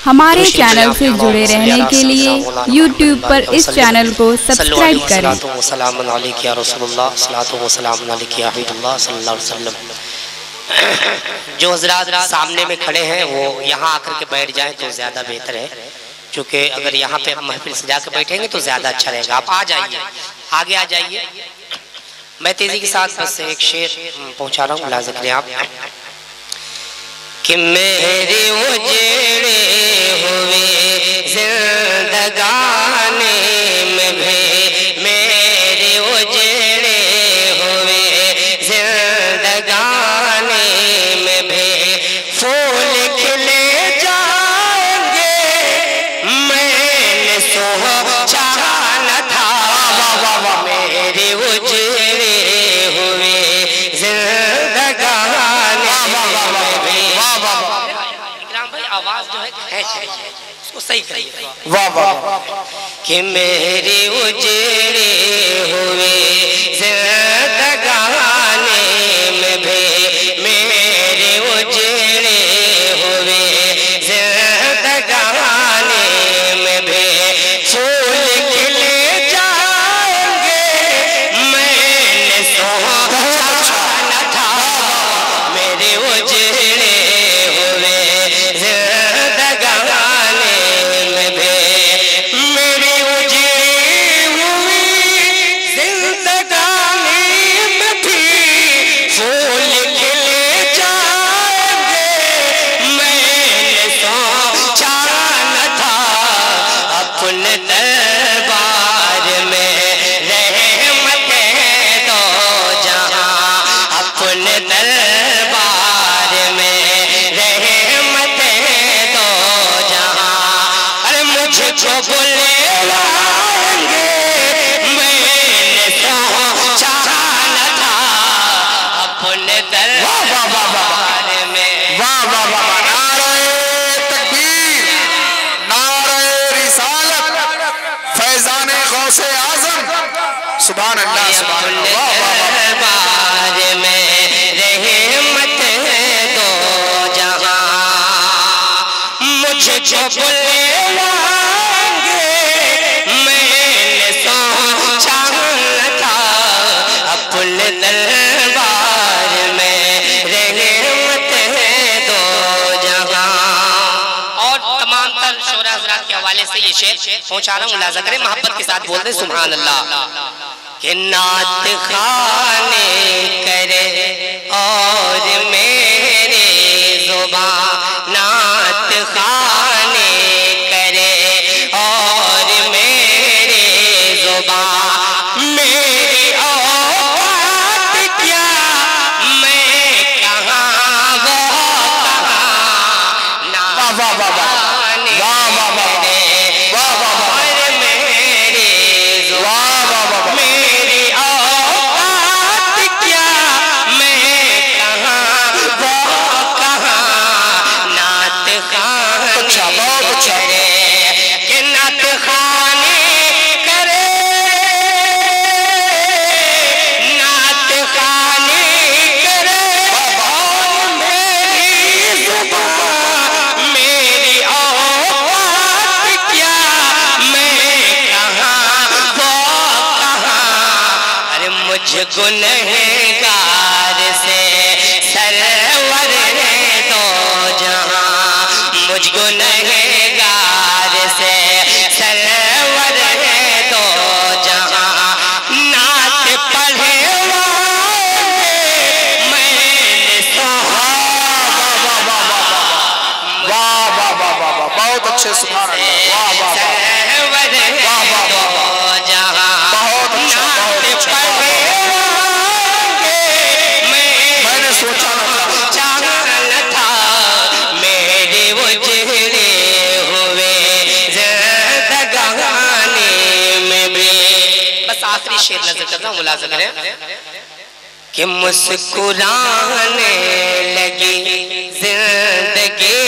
हमारे चैनल से जुड़े रहने के लिए YouTube पर इस चैनल को सब्सक्राइब करें। जो हजरात सामने में खड़े हैं वो यहाँ आकर के बैठ जाएं तो ज़्यादा बेहतर है, क्योंकि अगर यहाँ पे हम महफिल सजा के बैठेंगे तो ज़्यादा अच्छा रहेगा। आप आ जाइए, आगे आ जाइए। मैं तेज़ी के साथ बस एक शेर पहुँचा रहा हूँ, मुलाज़ा करें आप। कि मेरे उजड़े हुए जिंदगानी में भी, मेरे उजड़े हुए जिंदगानी में भी फूल खिले जाएंगे, मैंने सोचा न था। मेरे उजड़े हुए जिंदगानी में भी, आवाज जो है उसको सही करिए। वाह वाह। कि मेरे उजड़े हुए जिंदगानी में भी, मेरे उजड़े हुए जिंदगानी में भी फूल खिले जाएंगे, मैंने सोचा न था। मेरे उजड़े हुए सुभान अल्लाह, सुभान अल्लाह। में रहमत दो जहां, मुझको बुलाएंगे, मैंने सोचा न था। अपने दरबार में रहमत दो जहां। और तमाम तर शोरा हज़रात के हवाले से ये शेर पहुंचा रहा हूँ, मुलाज़ा करें, मोहब्बत के साथ बोल दे सुभान अल्लाह। कि नात खाने करे और मेरे ज़ुबान, नात खाने करे और मेरे ज़ुबान, मेरी औकात क्या, मैं कहाँ वो कहाँ। ना गुनहगार से सरवर दो जहां, मुझ गुनहगार से सरवर दो जहां। नात पढ़े मैंने सोहा। वाह वाह वाह वाह, बहुत अच्छे, सुभान अल्लाह। वाह वाह वाह, शेर नजर कर रहा हूँ, मुलाज़ा करें। कि मुस्कुराने लगी जिंदगी